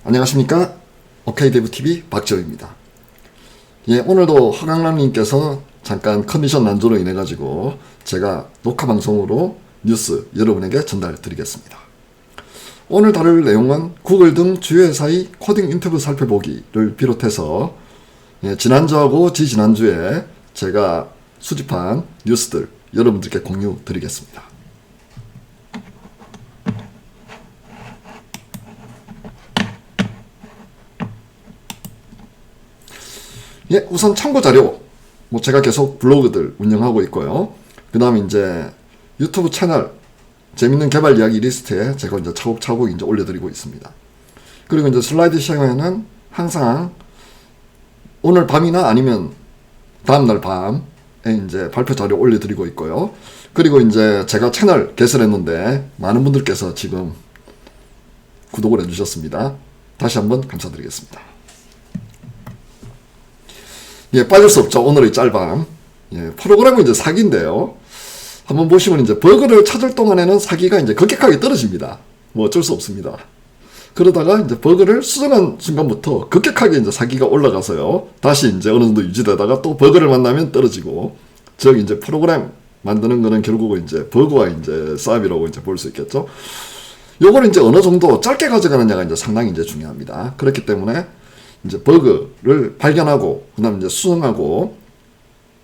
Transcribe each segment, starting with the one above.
안녕하십니까? OKDevTV 박지호입니다. 예, 오늘도 허강남님께서 잠깐 컨디션 난조로 인해 가지고 제가 녹화 방송으로 뉴스 여러분에게 전달 드리겠습니다. 오늘 다룰 내용은 구글 등 주요 회사의 코딩 인터뷰 살펴보기를 비롯해서 지난주하고 지지난주에 제가 수집한 뉴스들 여러분들께 공유 드리겠습니다. 예, 우선 참고 자료. 제가 계속 블로그들 운영하고 있고요. 그 다음에 이제 유튜브 채널 재밌는 개발 이야기 리스트에 제가 이제 차곡차곡 이제 올려드리고 있습니다. 그리고 이제 슬라이드 시간에는 항상 오늘 밤이나 아니면 다음날 밤에 이제 발표 자료 올려드리고 있고요. 그리고 이제 제가 채널 개설했는데 많은 분들께서 지금 구독을 해주셨습니다. 다시 한번 감사드리겠습니다. 예, 빠질 수 없죠. 오늘의 짤방. 예, 프로그램은 이제 사기인데요. 한번 보시면 이제 버그를 찾을 동안에는 사기가 이제 급격하게 떨어집니다. 뭐 어쩔 수 없습니다. 그러다가 이제 버그를 수정한 순간부터 급격하게 이제 사기가 올라가서요. 다시 이제 어느 정도 유지되다가 또 버그를 만나면 떨어지고. 즉 이제 프로그램 만드는 거는 결국은 이제 버그와 이제 싸움이라고 이제 볼 수 있겠죠. 요거를 이제 어느 정도 짧게 가져가느냐가 이제 상당히 이제 중요합니다. 그렇기 때문에 이제 버그를 발견하고 그다음에 이제 수정하고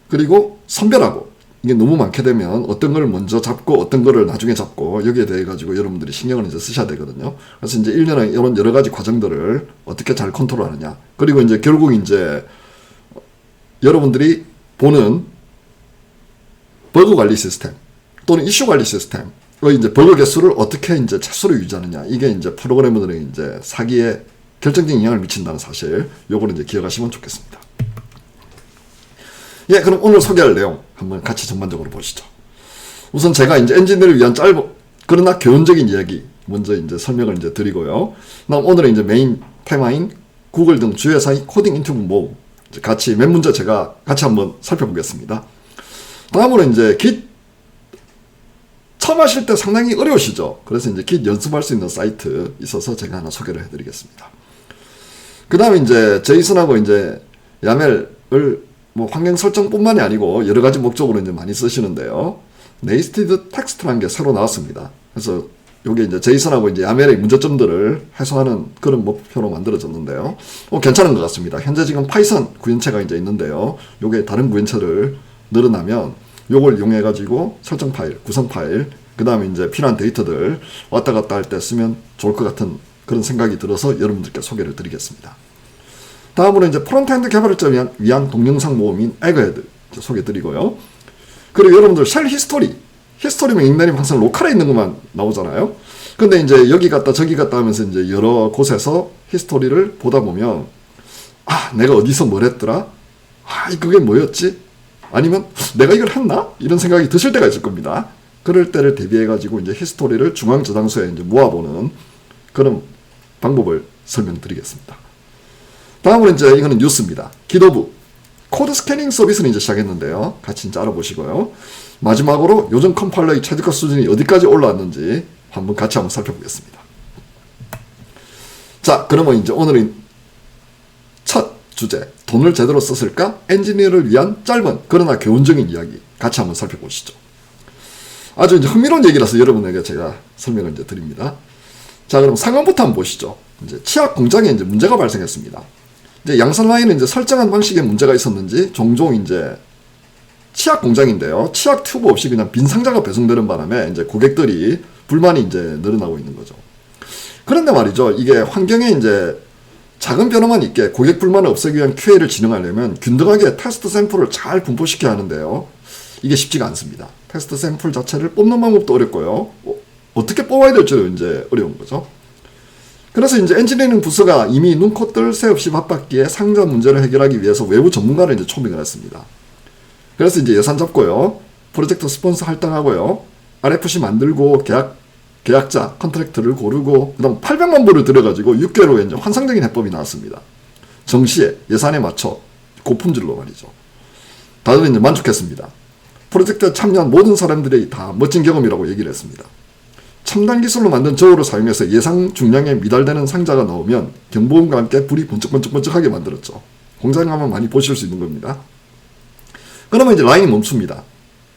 그리고 선별하고 이게 너무 많게 되면 어떤 걸 먼저 잡고 어떤 거를 나중에 잡고 여기에 대해 가지고 여러분들이 신경을 이제 쓰셔야 되거든요. 그래서 이제 1년에 이런 여러 가지 과정들을 어떻게 잘 컨트롤하느냐. 그리고 이제 결국 이제 여러분들이 보는 버그 관리 시스템 또는 이슈 관리 시스템의 이제 버그 개수를 어떻게 이제 최소로 유지하느냐. 이게 이제 프로그래머들의 이제 사기에 결정적인 영향을 미친다는 사실, 요거는 이제 기억하시면 좋겠습니다. 예, 그럼 오늘 소개할 내용 한번 같이 전반적으로 보시죠. 우선 제가 이제 엔지니어를 위한 그러나 교훈적인 이야기 먼저 이제 설명을 이제 드리고요. 그다음 오늘은 이제 메인 테마인 구글 등 주요 회사의 코딩 인터뷰 모음 같이 몇 문제 제가 같이 한번 살펴보겠습니다. 다음으로 이제 Git 처음 하실 때 상당히 어려우시죠. 그래서 이제 Git 연습할 수 있는 사이트 있어서 제가 하나 소개를 해드리겠습니다. 그 다음에 이제 제이슨하고 이제 야멜을 뭐 환경 설정뿐만이 아니고 여러 가지 목적으로 이제 많이 쓰시는데요. 네이스티드 텍스트라는 게 새로 나왔습니다. 그래서 요게 이제 제이슨하고 이제 야멜의 문제점들을 해소하는 그런 목표로 만들어졌는데요. 괜찮은 것 같습니다. 현재 지금 파이썬 구현체가 이제 있는데요. 요게 다른 구현체를 늘어나면 요걸 이용해 가지고 설정 파일, 구성 파일, 그 다음에 이제 필요한 데이터들 왔다 갔다 할 때 쓰면 좋을 것 같은 그런 생각이 들어서 여러분들께 소개를 드리겠습니다. 다음으로 이제 프론트엔드 개발을 위한 동영상 모음인 에그헤드 소개해 드리고요. 그리고 여러분들 쉘 히스토리면 닉네임 항상 로컬에 있는 것만 나오잖아요. 근데 이제 여기 갔다 저기 갔다 하면서 이제 여러 곳에서 히스토리를 보다 보면 내가 어디서 뭘 했더라? 그게 뭐였지? 아니면 내가 이걸 했나? 이런 생각이 드실 때가 있을 겁니다. 그럴 때를 대비해 가지고 이제 히스토리를 중앙 저장소에 이제 모아보는 그런 방법을 설명드리겠습니다. 다음으로 이제 이거는 뉴스입니다. 기도부 코드 스캐닝 서비스는 이제 시작했는데요. 같이 이제 알아보시고요. 마지막으로 요즘 컴파일러의 최저가 수준이 어디까지 올라왔는지 같이 한번 살펴보겠습니다. 자, 그러면 이제 오늘은 첫 주제, 돈을 제대로 썼을까? 엔지니어를 위한 짧은 그러나 교훈적인 이야기 같이 한번 살펴보시죠. 아주 이제 흥미로운 얘기라서 여러분에게 제가 설명을 이제 드립니다. 자, 그럼 상황부터 한번 보시죠. 이제 치약 공장에 이제 문제가 발생했습니다. 이제 양산 라인은 이제 설정한 방식에 문제가 있었는지 종종 이제 치약 공장인데요. 치약 튜브 없이 그냥 빈 상자가 배송되는 바람에 이제 고객들이 불만이 이제 늘어나고 있는 거죠. 그런데 말이죠. 이게 환경에 이제 작은 변화만 있게 고객 불만을 없애기 위한 QA를 진행하려면 균등하게 테스트 샘플을 잘 분포시켜야 하는데요. 이게 쉽지가 않습니다. 테스트 샘플 자체를 뽑는 방법도 어렵고요. 어떻게 뽑아야 될지도 이제 어려운 거죠. 그래서 이제 엔지니어링 부서가 이미 눈코 뜰 새 없이 바빴기에 상자 문제를 해결하기 위해서 외부 전문가를 이제 초빙을 했습니다. 그래서 이제 예산 잡고요. 프로젝트 스폰서 할당하고요. RFC 만들고 계약자, 컨트랙트를 고르고 그다음 800만 불을 들여가지고 6개월 후에 이제 환상적인 해법이 나왔습니다. 정시에 예산에 맞춰 고품질로 말이죠. 다들 이제 만족했습니다. 프로젝트에 참여한 모든 사람들이 다 멋진 경험이라고 얘기를 했습니다. 첨단 기술로 만든 저울을 사용해서 예상 중량에 미달되는 상자가 나오면 경보음과 함께 불이 번쩍번쩍번쩍하게 만들었죠. 공장 가면 많이 보실 수 있는 겁니다. 그러면 이제 라인이 멈춥니다.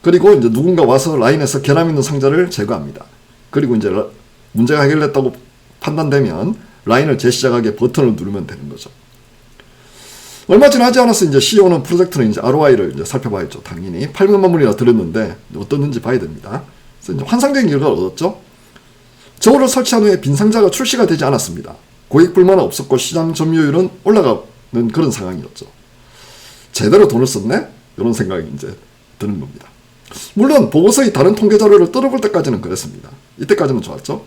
그리고 이제 누군가 와서 라인에서 결함 있는 상자를 제거합니다. 그리고 이제 문제가 해결됐다고 판단되면 라인을 재시작하게 버튼을 누르면 되는 거죠. 얼마 지나지 않아서 이제 CEO는 프로젝트는 이제 ROI를 이제 살펴봐야죠. 당연히 800만 불이나 들었는데 어떻는지 봐야 됩니다. 그래서 이제 환상적인 결과를 얻었죠. 저울을 설치한 후에 빈 상자가 출시가 되지 않았습니다. 고객 불만은 없었고 시장 점유율은 올라가는 그런 상황이었죠. 제대로 돈을 썼네? 이런 생각이 이제 드는 겁니다. 물론 보고서의 다른 통계 자료를 뜯어볼 때까지는 그랬습니다. 이때까지는 좋았죠.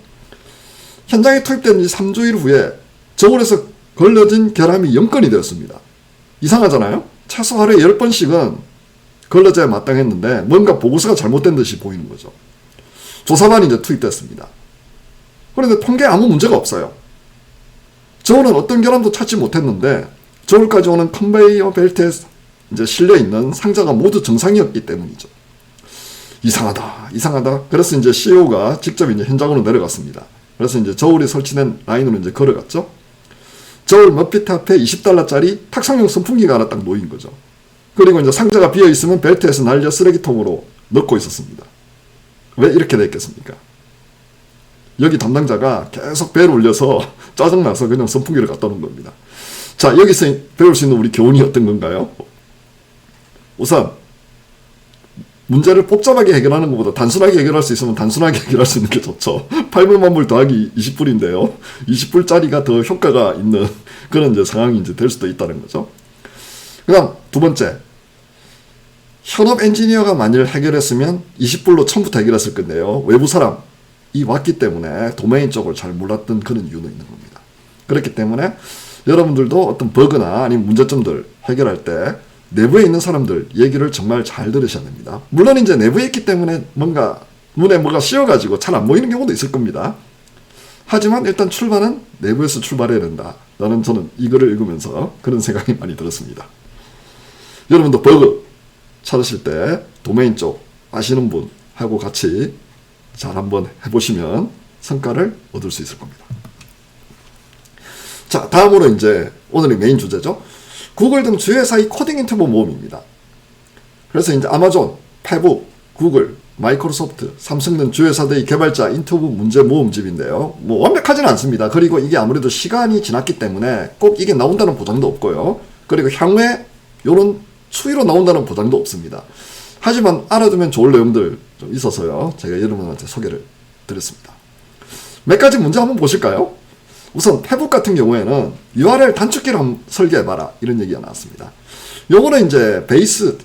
현장에 투입된 지 3주일 후에 저울에서 걸러진 결함이 0건이 되었습니다. 이상하잖아요? 최소 하루에 10번씩은 걸러져야 마땅했는데 뭔가 보고서가 잘못된 듯이 보이는 거죠. 조사반이 이제 투입됐습니다. 그런데 통계에 아무 문제가 없어요. 저울은 어떤 결함도 찾지 못했는데 저울까지 오는 컨베이어 벨트에 이제 실려있는 상자가 모두 정상이었기 때문이죠. 이상하다. 그래서 이제 CEO가 직접 이제 현장으로 내려갔습니다. 그래서 이제 저울이 설치된 라인으로 이제 걸어갔죠. 저울 머피트 앞에 $20짜리 탁상용 선풍기가 하나 딱 놓인 거죠. 그리고 이제 상자가 비어 있으면 벨트에서 날려 쓰레기통으로 넣고 있었습니다. 왜 이렇게 됐겠습니까? 여기 담당자가 계속 배를 올려서 짜증나서 그냥 선풍기를 갖다 놓은 겁니다. 자, 여기서 배울 수 있는 우리 교훈이 어떤 건가요? 우선 문제를 복잡하게 해결하는 것보다 단순하게 해결할 수 있으면 단순하게 해결할 수 있는 게 좋죠. 800만 불 더하기 20불인데요. 20불짜리가 더 효과가 있는 그런 이제 상황이 이제 될 수도 있다는 거죠. 그 다음 두 번째. 현업 엔지니어가 만일 해결했으면 20불로 처음부터 해결했을 건데요. 외부 사람이 왔기 때문에 도메인 쪽을 잘 몰랐던 그런 이유는 있는 겁니다. 그렇기 때문에 여러분들도 어떤 버그나 아니면 문제점들 해결할 때 내부에 있는 사람들 얘기를 정말 잘 들으셔야 됩니다. 물론 이제 내부에 있기 때문에 뭔가 눈에 뭐가 씌어가지고 잘 안 보이는 경우도 있을 겁니다. 하지만 일단 출발은 내부에서 출발해야 된다. 라는 저는 이 글을 읽으면서 그런 생각이 많이 들었습니다. 여러분도 버그 찾으실 때 도메인 쪽 아시는 분하고 같이 잘 한번 해보시면 성과를 얻을 수 있을 겁니다. 자, 다음으로 이제 오늘의 메인 주제죠. 구글 등 주회사의 코딩 인터뷰 모음입니다. 그래서 이제 아마존, 페북, 구글, 마이크로소프트, 삼성 등 주회사들의 개발자 인터뷰 문제 모음집인데요. 뭐 완벽하지는 않습니다. 그리고 이게 아무래도 시간이 지났기 때문에 꼭 이게 나온다는 보장도 없고요. 그리고 향후에 이런 추이로 나온다는 보장도 없습니다. 하지만 알아두면 좋을 내용들 좀 있어서요. 제가 여러분한테 소개를 드렸습니다. 몇 가지 문제 한번 보실까요? 우선 페북 같은 경우에는 URL 단축키를 한번 설계해봐라 이런 얘기가 나왔습니다. 요거는 이제 베이스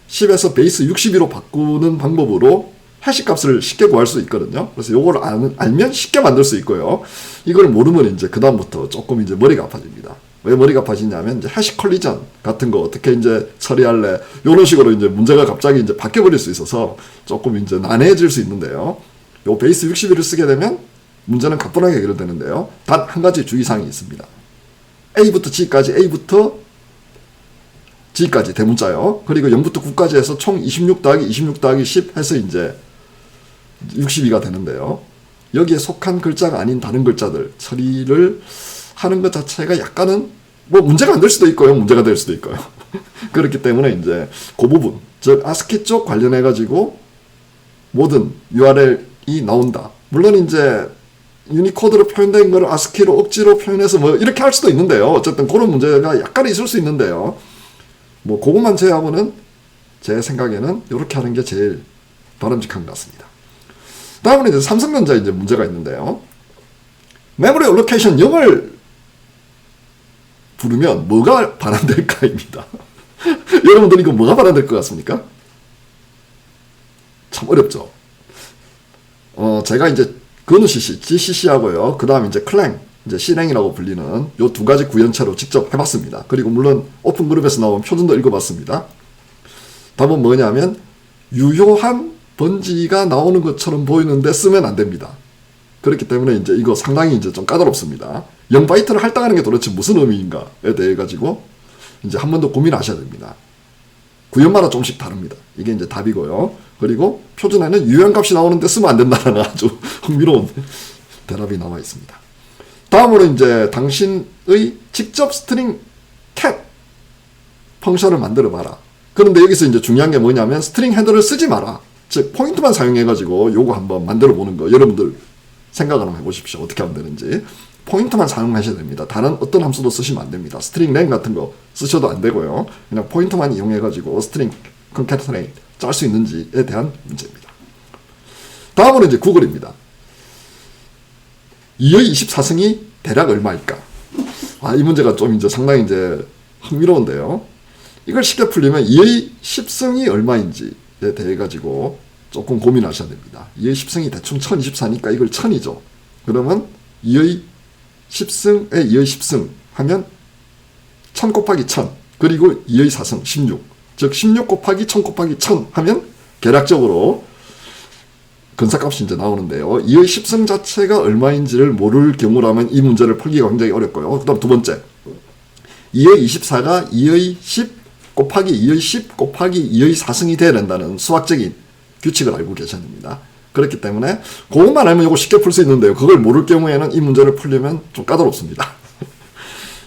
10에서 베이스 62로 바꾸는 방법으로 해시 값을 쉽게 구할 수 있거든요. 그래서 요걸 알면 쉽게 만들 수 있고요. 이걸 모르면 이제 그 다음부터 조금 이제 머리가 아파집니다. 왜 머리가 아파지냐면 이제 해시 컬리전 같은 거 어떻게 이제 처리할래 요런 식으로 이제 문제가 갑자기 이제 바뀌어버릴 수 있어서 조금 이제 난해해질 수 있는데요. 요 베이스 62를 쓰게 되면 문제는 가뿐하게 해결되는데요. 단 한 가지 주의사항이 있습니다. A부터 G까지, A부터 G까지 대문자요. 그리고 0부터 9까지 해서 총 26 더하기 26 더하기 10 해서 이제 62가 되는데요. 여기에 속한 글자가 아닌 다른 글자들 처리를 하는 것 자체가 약간은 뭐 문제가 안 될 수도 있고요. 문제가 될 수도 있고요. 그렇기 때문에 이제 그 부분, 즉 아스키 쪽 관련해 가지고 모든 URL이 나온다. 물론 이제 유니코드로 표현된 걸 아스키로 억지로 표현해서 뭐 이렇게 할 수도 있는데요. 어쨌든 그런 문제가 약간 있을 수 있는데요. 뭐 그것만 제외하고는 제 생각에는 이렇게 하는 게 제일 바람직한 것 같습니다. 다음은 이제 삼성전자 이제 문제가 있는데요. 메모리 알로케이션 0을 부르면 뭐가 반환될까입니다. 여러분들 이거 뭐가 반환될 것 같습니까? 참 어렵죠. 제가 이제 건우 CC, GCC하고요. 그 다음 이제 클랭, 이제 C랭이라고 불리는 요 두 가지 구현체로 직접 해봤습니다. 그리고 물론 오픈 그룹에서 나온 표준도 읽어봤습니다. 답은 뭐냐면 유효한 번지가 나오는 것처럼 보이는데 쓰면 안 됩니다. 그렇기 때문에 이제 이거 상당히 이제 좀 까다롭습니다. 0바이트를 할당하는 게 도대체 무슨 의미인가에 대해 가지고 이제 한 번 더 고민하셔야 됩니다. 구현마다 조금씩 다릅니다. 이게 이제 답이고요. 그리고 표준에는 유형값이 나오는데 쓰면 안 된다는 아주 흥미로운 대답이 나와 있습니다. 다음으로 이제 당신의 직접 스트링 cat 펑션을 만들어 봐라. 그런데 여기서 이제 중요한 게 뭐냐면 스트링 헤더를 쓰지 마라. 즉 포인트만 사용해가지고 요거 한번 만들어 보는 거 여러분들 생각을 한번 해보십시오. 어떻게 하면 되는지. 포인트만 사용하셔야 됩니다. 다른 어떤 함수도 쓰시면 안 됩니다. 스트링 len 같은 거 쓰셔도 안 되고요. 그냥 포인트만 이용해가지고 스트링 concatenate 짤 수 있는지에 대한 문제입니다. 다음으로 이제 구글입니다. 2의 24승이 대략 얼마일까? 이 문제가 좀 이제 상당히 이제 흥미로운데요. 이걸 쉽게 풀리면 2의 10승이 얼마인지에 대해 가지고 조금 고민하셔야 됩니다. 2의 10승이 대충 1024니까 이걸 1000이죠. 그러면 2의 10승에 2의 10승 하면 1000 곱하기 1000 그리고 2의 4승 16 즉 16 곱하기 1000 곱하기 1000 하면 계략적으로 근사값이 이제 나오는데요. 2의 10승 자체가 얼마인지를 모를 경우라면 이 문제를 풀기가 굉장히 어렵고요. 그 다음 두 번째 2의 24가 2의 10 곱하기 2의 10 곱하기 2의 4승이 돼야 된다는 수학적인 규칙을 알고 계셔야 됩니다. 그렇기 때문에 그것만 알면 이거 쉽게 풀 수 있는데요. 그걸 모를 경우에는 이 문제를 풀려면 좀 까다롭습니다.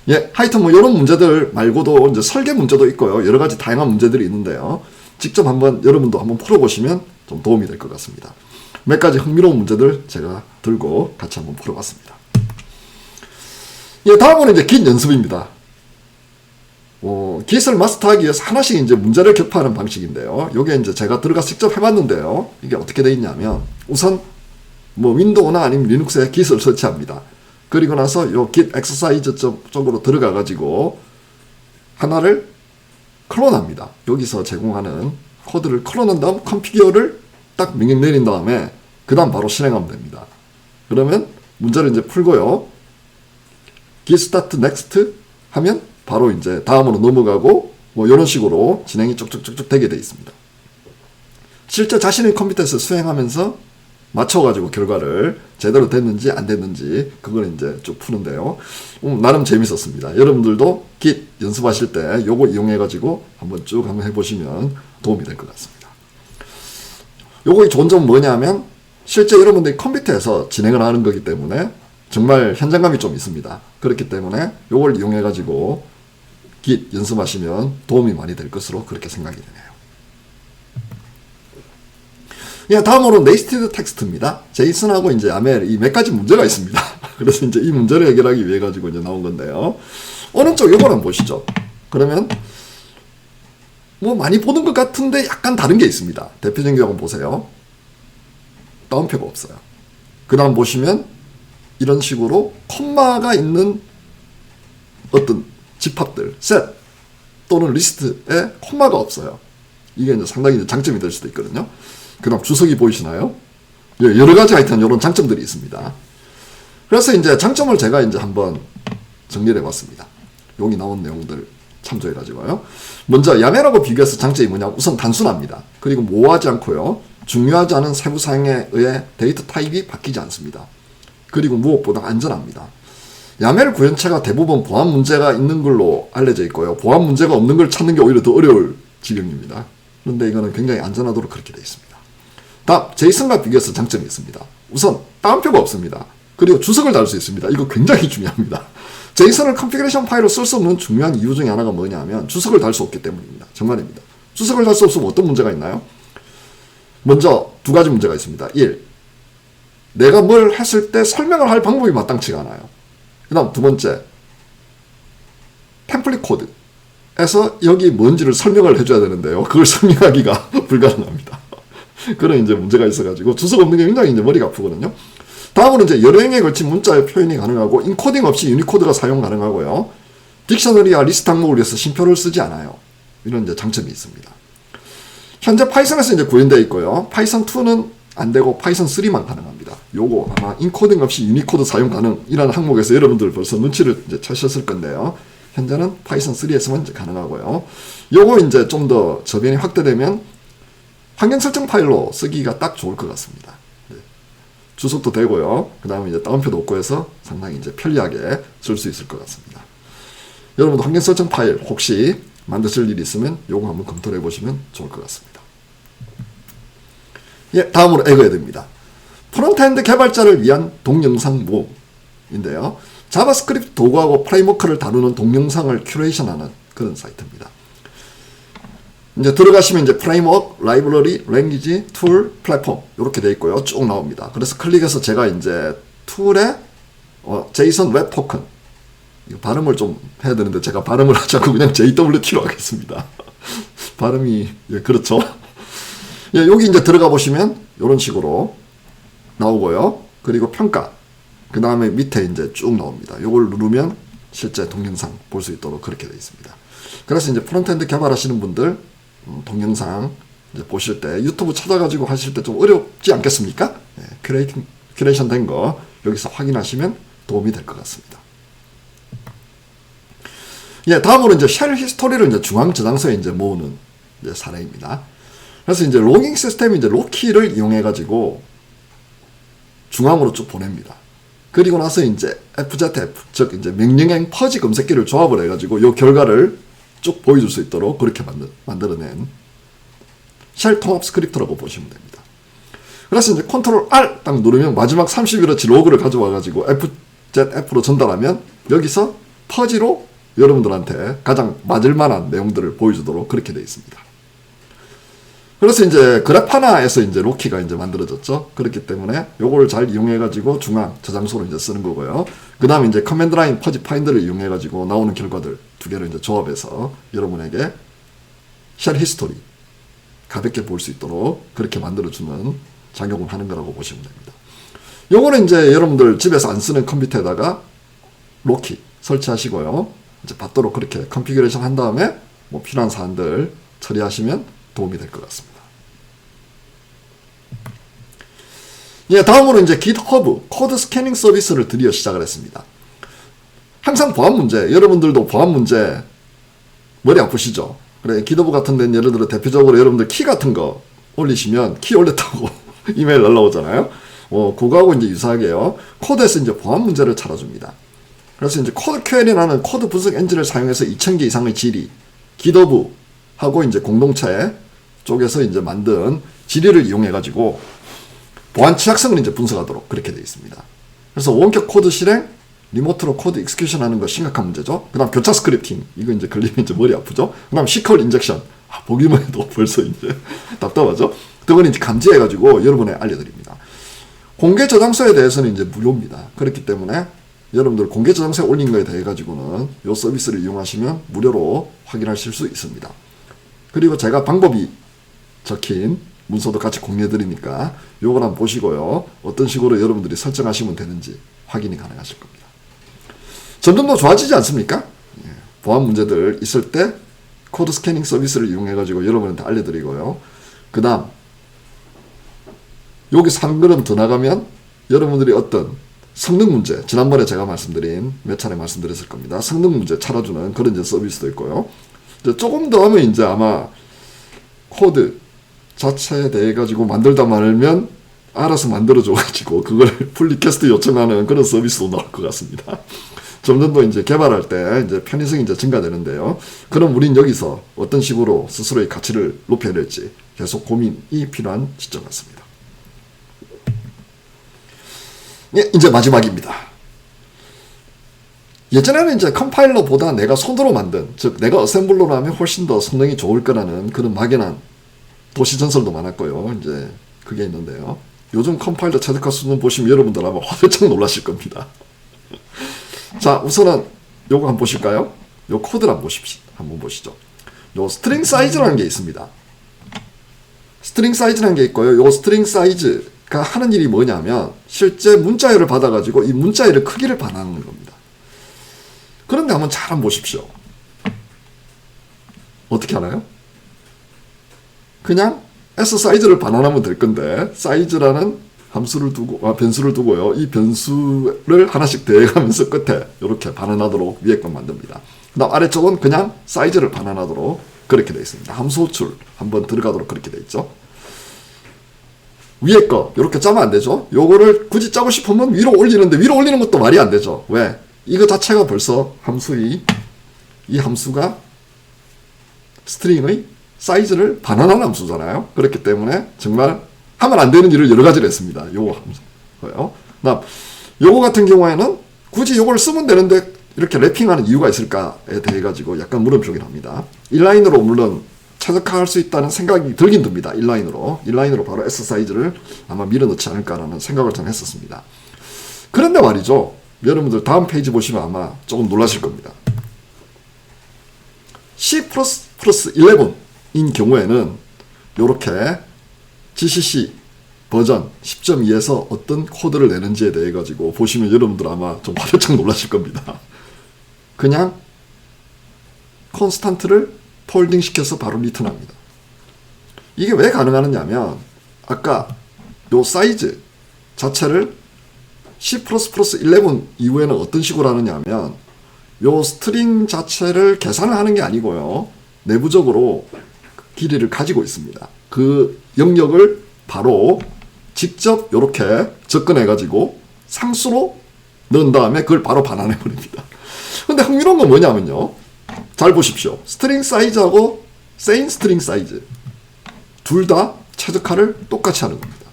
예, 하여튼 뭐 이런 문제들 말고도 이제 설계 문제도 있고요. 여러 가지 다양한 문제들이 있는데요. 직접 한번 여러분도 한번 풀어보시면 좀 도움이 될 것 같습니다. 몇 가지 흥미로운 문제들 제가 들고 같이 한번 풀어봤습니다. 예, 다음은 이제 긴 연습입니다. 깃을 마스터하기 위해서 하나씩 이제 문제를 격파하는 방식인데요. 요게 이제 제가 들어가서 직접 해봤는데요. 이게 어떻게 되어 있냐면 우선 뭐 윈도우나 아니면 리눅스에 깃을 설치합니다. 그리고 나서 요 git exercise 쪽으로 들어가 가지고 하나를 클론합니다. 여기서 제공하는 코드를 클론한 다음 컨피규어를 딱 명령 내린 다음에 그 다음 바로 실행하면 됩니다. 그러면 문제를 이제 풀고요. git start next 하면 바로 이제 다음으로 넘어가고 뭐 이런 식으로 진행이 쭉쭉쭉쭉 되게 되어 있습니다. 실제 자신의 컴퓨터에서 수행하면서 맞춰가지고 결과를 제대로 됐는지 안 됐는지 그걸 이제 쭉 푸는데요. 나름 재밌었습니다. 여러분들도 git 연습하실 때 요거 이용해가지고 한번 쭉 한번 해보시면 도움이 될 것 같습니다. 요거의 좋은 점은 뭐냐면 실제 여러분들이 컴퓨터에서 진행을 하는 거기 때문에 정말 현장감이 좀 있습니다. 그렇기 때문에 요걸 이용해가지고 git 연습하시면 도움이 많이 될 것으로 그렇게 생각이 되네요. 예, 다음으로 네스티드 텍스트입니다. 제이슨하고 이제 야멜 이 몇 가지 문제가 있습니다. 그래서 이제 이 문제를 해결하기 위해 가지고 이제 나온 건데요. 오른쪽 요걸 한번 보시죠. 그러면 뭐 많이 보는 것 같은데 약간 다른 게 있습니다. 대표적인 경우 보세요. 따옴표가 없어요. 그 다음 보시면 이런 식으로 콤마가 있는 어떤 집합들, 셋 또는 리스트에 콤마가 없어요. 이게 이제 상당히 이제 장점이 될 수도 있거든요. 그 다음 주석이 보이시나요? 여러 가지 하여튼 이런 장점들이 있습니다. 그래서 이제 장점을 제가 이제 한번 정리를 해봤습니다. 여기 나온 내용들 참조해가지고요. 먼저 야멜하고 비교해서 장점이 뭐냐? 우선 단순합니다. 그리고 모호하지 않고요. 중요하지 않은 세부 사용에 의해 데이터 타입이 바뀌지 않습니다. 그리고 무엇보다 안전합니다. 야멜 구현체가 대부분 보안 문제가 있는 걸로 알려져 있고요. 보안 문제가 없는 걸 찾는 게 오히려 더 어려울 지경입니다. 그런데 이거는 굉장히 안전하도록 그렇게 되어 있습니다. 다음, 제이슨과 비교해서 장점이 있습니다. 우선 따옴표가 없습니다. 그리고 주석을 달 수 있습니다. 이거 굉장히 중요합니다. 제이슨을 컨피그레이션 파일로 쓸 수 없는 중요한 이유 중에 하나가 뭐냐면 주석을 달 수 없기 때문입니다. 정말입니다. 주석을 달 수 없으면 어떤 문제가 있나요? 먼저 두 가지 문제가 있습니다. 1. 내가 뭘 했을 때 설명을 할 방법이 마땅치가 않아요. 그 다음 두 번째, 템플릿 코드에서 여기 뭔지를 설명을 해줘야 되는데요. 그걸 설명하기가 불가능합니다. 그런 이제 문제가 있어가지고 주석 없는 게 굉장히 이제 머리가 아프거든요. 다음으로 이제 여러 행에 걸친 문자의 표현이 가능하고 인코딩 없이 유니코드가 사용 가능하고요. 딕셔너리와 리스트 항목을 위해서 심표를 쓰지 않아요. 이런 이제 장점이 있습니다. 현재 파이썬에서 이제 구현되어 있고요. 파이썬 2는 안 되고 파이썬 3만 가능합니다. 요거 아마 인코딩 없이 유니코드 사용 가능이라는 항목에서 여러분들 벌써 눈치를 이제 채셨을 건데요. 현재는 파이썬 3에서만 이제 가능하고요. 요거 이제 좀 더 저변이 확대되면 환경 설정 파일로 쓰기가 딱 좋을 것 같습니다. 네. 주석도 되고요. 그 다음에 이제 따옴표도 없고 해서 상당히 이제 편리하게 쓸 수 있을 것 같습니다. 여러분도 환경 설정 파일 혹시 만드실 일이 있으면 요거 한번 검토를 해보시면 좋을 것 같습니다. 예, 다음으로 에그헤드입니다. 프론트엔드 개발자를 위한 동영상 모음인데요. 자바스크립트 도구하고 프레임워크를 다루는 동영상을 큐레이션하는 그런 사이트입니다. 이제 들어가시면 이제 프레임워크, 라이브러리, 랭귀지, 툴, 플랫폼 이렇게 되어 있고요. 쭉 나옵니다. 그래서 클릭해서 제가 이제 툴에 제이슨 웹 토큰 이거 발음을 좀 해야 되는데 제가 발음을 하지 않고 그냥 JWT로 하겠습니다. 발음이 예, 그렇죠. 예, 여기 이제 들어가 보시면 이런 식으로 나오고요. 그리고 평가 그 다음에 밑에 이제 쭉 나옵니다. 이걸 누르면 실제 동영상 볼 수 있도록 그렇게 되어 있습니다. 그래서 이제 프론트엔드 개발하시는 분들 동영상 이제 보실 때 유튜브 찾아가지고 하실 때 좀 어렵지 않겠습니까? 예, 큐레이션 된 거 여기서 확인하시면 도움이 될 것 같습니다. 예, 다음으로 이제 쉘 히스토리를 이제 중앙 저장소에 이제 모으는 이제 사례입니다. 그래서 이제 로깅 시스템이 이제 로키를 이용해가지고 중앙으로 쭉 보냅니다. 그리고 나서 이제 FZF, 즉 이제 명령행 퍼지 검색기를 조합을 해가지고 이 결과를 쭉 보여줄 수 있도록 그렇게 만들어낸 쉘 통합 스크립트라고 보시면 됩니다. 그래서 이제 컨트롤 R 딱 누르면 마지막 31어치 로그를 가져와가지고 FZF로 전달하면 여기서 퍼지로 여러분들한테 가장 맞을 만한 내용들을 보여주도록 그렇게 되어 있습니다. 그래서 이제 그래파나에서 이제 로키가 이제 만들어졌죠. 그렇기 때문에 요거를 잘 이용해가지고 중앙 저장소로 이제 쓰는 거고요. 그 다음에 이제 커맨드 라인 퍼지 파인더를 이용해가지고 나오는 결과들 두 개를 이제 조합해서 여러분에게 쉘 히스토리 가볍게 볼 수 있도록 그렇게 만들어주는 작용을 하는 거라고 보시면 됩니다. 요거는 이제 여러분들 집에서 안 쓰는 컴퓨터에다가 로키 설치하시고요. 이제 받도록 그렇게 컨피규레이션 한 다음에 뭐 필요한 사안들 처리하시면 도움이 될 것 같습니다. 예, 다음으로 이제 GitHub 코드 스캐닝 서비스를 드디어 시작을 했습니다. 항상 보안 문제, 여러분들도 보안 문제 머리 아프시죠? 그래, GitHub 같은 데는 예를 들어 대표적으로 여러분들 키 같은 거 올리시면 키 올렸다고 이메일 날라오잖아요. 그거하고 이제 유사하게요. 코드에서 이제 보안 문제를 찾아줍니다. 그래서 이제 코드 QL이라는 코드 분석 엔진을 사용해서 2000개 이상의 질의, GitHub하고 이제 공동체 쪽에서 이제 만든 질의를 이용해가지고 보안 취약성을 이제 분석하도록 그렇게 되어 있습니다. 그래서 원격 코드 실행, 리모트로 코드 익스큐션 하는 거 심각한 문제죠. 그 다음 교차 스크립팅, 이거 이제 걸리면 이제 머리 아프죠. 그 다음 시컬 인젝션, 보기만 해도 벌써 이제 답답하죠. 그건 이제 감지해가지고 여러분에 알려드립니다. 공개 저장소에 대해서는 이제 무료입니다. 그렇기 때문에 여러분들 공개 저장소에 올린 거에 대해 가지고는 이 서비스를 이용하시면 무료로 확인하실 수 있습니다. 그리고 제가 방법이 적힌 문서도 같이 공유해 드리니까 요걸 한번 보시고요. 어떤 식으로 여러분들이 설정하시면 되는지 확인이 가능하실 겁니다. 점점 더 좋아지지 않습니까? 보안 문제들 있을 때 코드 스캐닝 서비스를 이용해 가지고 여러분한테 알려드리고요. 그 다음 여기서 한 걸음 더 나가면 여러분들이 어떤 성능 문제, 지난번에 제가 말씀드린 몇 차례 말씀드렸을 겁니다. 성능 문제 찾아주는 그런 이제 서비스도 있고요. 이제 조금 더 하면 이제 아마 코드 자체에 대해 가지고 만들다 말면 알아서 만들어줘가지고 그걸 풀 리퀘스트 요청하는 그런 서비스도 나올 것 같습니다. 점점 더 이제 개발할 때 이제 편의성이 이제 증가되는데요. 그럼 우린 여기서 어떤 식으로 스스로의 가치를 높여야 될지 계속 고민이 필요한 시점 같습니다. 예, 이제 마지막입니다. 예전에는 이제 컴파일러보다 내가 손으로 만든, 즉 내가 어셈블러로 하면 훨씬 더 성능이 좋을 거라는 그런 막연한 도시 전설도 많았고요. 이제 그게 있는데요. 요즘 컴파일러 최적화 수준 보시면 여러분들 아마 화들짝 놀라실 겁니다. 자, 우선은 요거 한번 보실까요? 요 코드를 한번 보시죠. 요 스트링 사이즈라는 게 있습니다. 스트링 사이즈라는 게 있고요. 요 스트링 사이즈가 하는 일이 뭐냐면 실제 문자열을 받아가지고 이 문자열의 크기를 반환하는 겁니다. 그런데 한번 잘 한번 보십시오. 어떻게 하나요? 그냥 S 사이즈를 반환하면 될 건데 사이즈라는 함수를 두고 변수를 두고요. 이 변수를 하나씩 더해가면서 끝에 이렇게 반환하도록 위에 건 만듭니다. 그다음 아래쪽은 그냥 사이즈를 반환하도록 그렇게 되어 있습니다. 함수 호출 한번 들어가도록 그렇게 되어 있죠. 위에 거 이렇게 짜면 안 되죠. 요거를 굳이 짜고 싶으면 위로 올리는데 위로 올리는 것도 말이 안 되죠. 왜? 이거 자체가 벌써 이 함수가 스트링의 사이즈를 반환하는 함수잖아요. 그렇기 때문에 정말 하면 안 되는 일을 여러 가지를 했습니다. 요거 하면서요. 그다음 요거 같은 경우에는 굳이 요걸 쓰면 되는데 이렇게 랩핑하는 이유가 있을까에 대해 가지고 약간 물음표긴 합니다. 인라인으로 물론 최적화할 수 있다는 생각이 들긴 듭니다. 인라인으로 바로 S 사이즈를 아마 밀어 넣지 않을까라는 생각을 저는 했었습니다. 그런데 말이죠. 여러분들 다음 페이지 보시면 아마 조금 놀라실 겁니다. C++11인 경우에는 이렇게 GCC 버전 10.2에서 어떤 코드를 내는지에 대해 가지고 보시면 여러분들 아마 좀 화들짝 놀라실 겁니다. 그냥 콘스탄트를 폴딩 시켜서 바로 리턴합니다. 이게 왜 가능하느냐면 아까 요 사이즈 자체를 C++11 이후에는 어떤 식으로 하느냐면 요 스트링 자체를 계산을 하는 게 아니고요. 내부적으로 길이를 가지고 있습니다. 그 영역을 바로 직접 이렇게 접근해 가지고 상수로 넣은 다음에 그걸 바로 반환해 버립니다. 근데 흥미로운 건 뭐냐면요. 잘 보십시오. 스트링 사이즈하고 세인 스트링 사이즈 둘 다 최적화를 똑같이 하는 겁니다.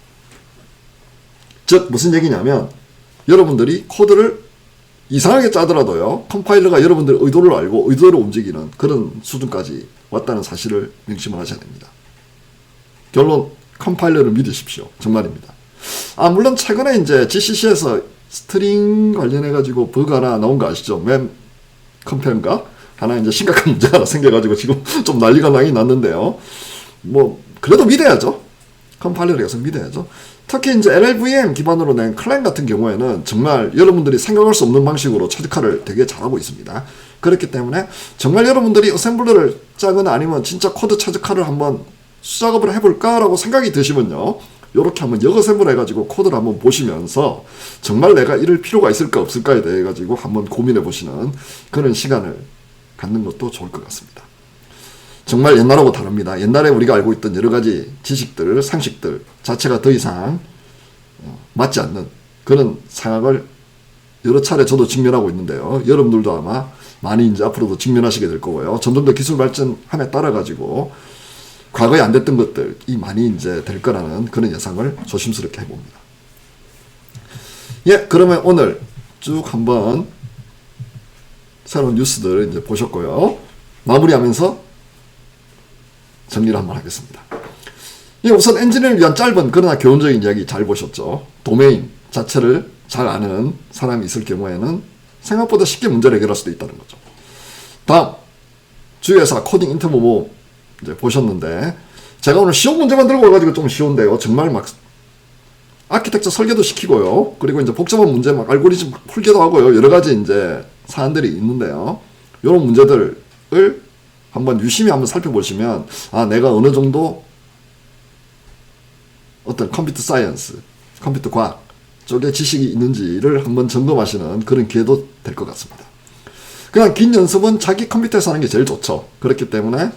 즉 무슨 얘기냐면 여러분들이 코드를 이상하게 짜더라도요. 컴파일러가 여러분들의 의도를 알고 의도로 움직이는 그런 수준까지 왔다는 사실을 명심을 하셔야 됩니다. 결론 컴파일러를 믿으십시오. 정말입니다. 물론 최근에 이제 GCC에서 스트링 관련해 가지고 버그 하나 나온 거 아시죠? 맵 컴페어인가? 하나 이제 심각한 문제가 하나 생겨가지고 지금 좀 난리가 나긴 났는데요. 뭐 그래도 믿어야죠. 컴파일러를 계속 믿어야죠. 특히 이제 LLVM 기반으로 낸 클라이언트 같은 경우에는 정말 여러분들이 생각할 수 없는 방식으로 최적화를 되게 잘하고 있습니다. 그렇기 때문에 정말 여러분들이 어셈블러를 짜거나 아니면 진짜 코드 최적화를 한번 수작업을 해볼까라고 생각이 드시면요. 이렇게 한번 역어셈블 해가지고 코드를 한번 보시면서 정말 내가 이럴 필요가 있을까 없을까에 대해 가지고 한번 고민해 보시는 그런 시간을 갖는 것도 좋을 것 같습니다. 정말 옛날하고 다릅니다. 옛날에 우리가 알고 있던 여러 가지 지식들, 상식들 자체가 더 이상 맞지 않는 그런 상황을 여러 차례 저도 직면하고 있는데요. 여러분들도 아마 많이 이제 앞으로도 직면하시게 될 거고요. 점점 더 기술 발전함에 따라 가지고 과거에 안 됐던 것들이 많이 이제 될 거라는 그런 예상을 조심스럽게 해봅니다. 예, 그러면 오늘 쭉 한번 새로운 뉴스들 이제 보셨고요. 마무리하면서 정리를 한번 하겠습니다. 예, 우선 엔지니어를 위한 짧은 그러나 교훈적인 이야기 잘 보셨죠. 도메인 자체를 잘 아는 사람이 있을 경우에는 생각보다 쉽게 문제를 해결할 수도 있다는 거죠. 다음 주요회사 코딩 인터뷰 모임 이제 보셨는데 제가 오늘 쉬운 문제만 들고 와가지고 좀 쉬운데요. 정말 막 아키텍처 설계도 시키고요. 그리고 이제 복잡한 문제 막 알고리즘 막 풀기도 하고요. 여러 가지 이제 사안들이 있는데요. 이런 문제들을 한번 유심히 한번 살펴보시면 내가 어느 정도 어떤 컴퓨터 사이언스, 컴퓨터 과학 쪽에 지식이 있는지를 한번 점검하시는 그런 기회도 될 것 같습니다. 그냥 긴 연습은 자기 컴퓨터에서 하는 게 제일 좋죠. 그렇기 때문에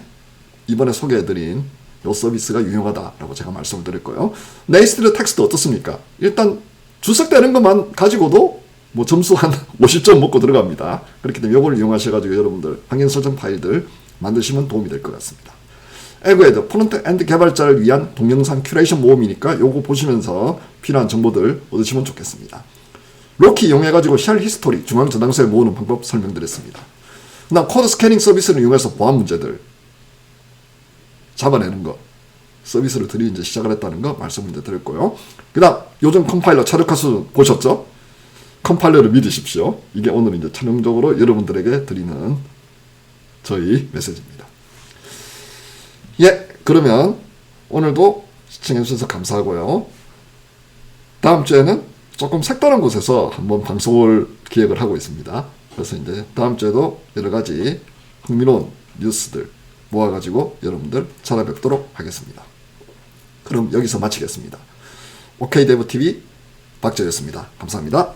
이번에 소개해드린 이 서비스가 유용하다라고 제가 말씀을 드렸고요. 네이스트 텍스트 어떻습니까? 일단 주석되는 것만 가지고도 뭐 점수 한 50점 먹고 들어갑니다. 그렇기 때문에 이걸 이용하셔가지고 여러분들 환경 설정 파일들 만드시면 도움이 될 것 같습니다. 에그헤드 프론트엔드 개발자를 위한 동영상 큐레이션 모음이니까 요거 보시면서 필요한 정보들 얻으시면 좋겠습니다. 로키 이용해가지고 쉘 히스토리 중앙 저장소에 모으는 방법 설명드렸습니다. 그 다음 코드 스캐닝 서비스를 이용해서 보안 문제들 잡아내는 거 서비스를 들이 이제 시작을 했다는 거 말씀을 드렸고요. 그 다음 요즘 컴파일러 최적화 수준 보셨죠? 컴파일러를 믿으십시오. 이게 오늘 이제 최종적으로 여러분들에게 드리는 저희 메시지입니다. 예, 그러면 오늘도 시청해주셔서 감사하고요. 다음 주에는 조금 색다른 곳에서 한번 방송을 기획을 하고 있습니다. 그래서 이제 다음 주에도 여러 가지 흥미로운 뉴스들 모아가지고 여러분들 찾아뵙도록 하겠습니다. 그럼 여기서 마치겠습니다. OK데브TV 박재였습니다. 감사합니다.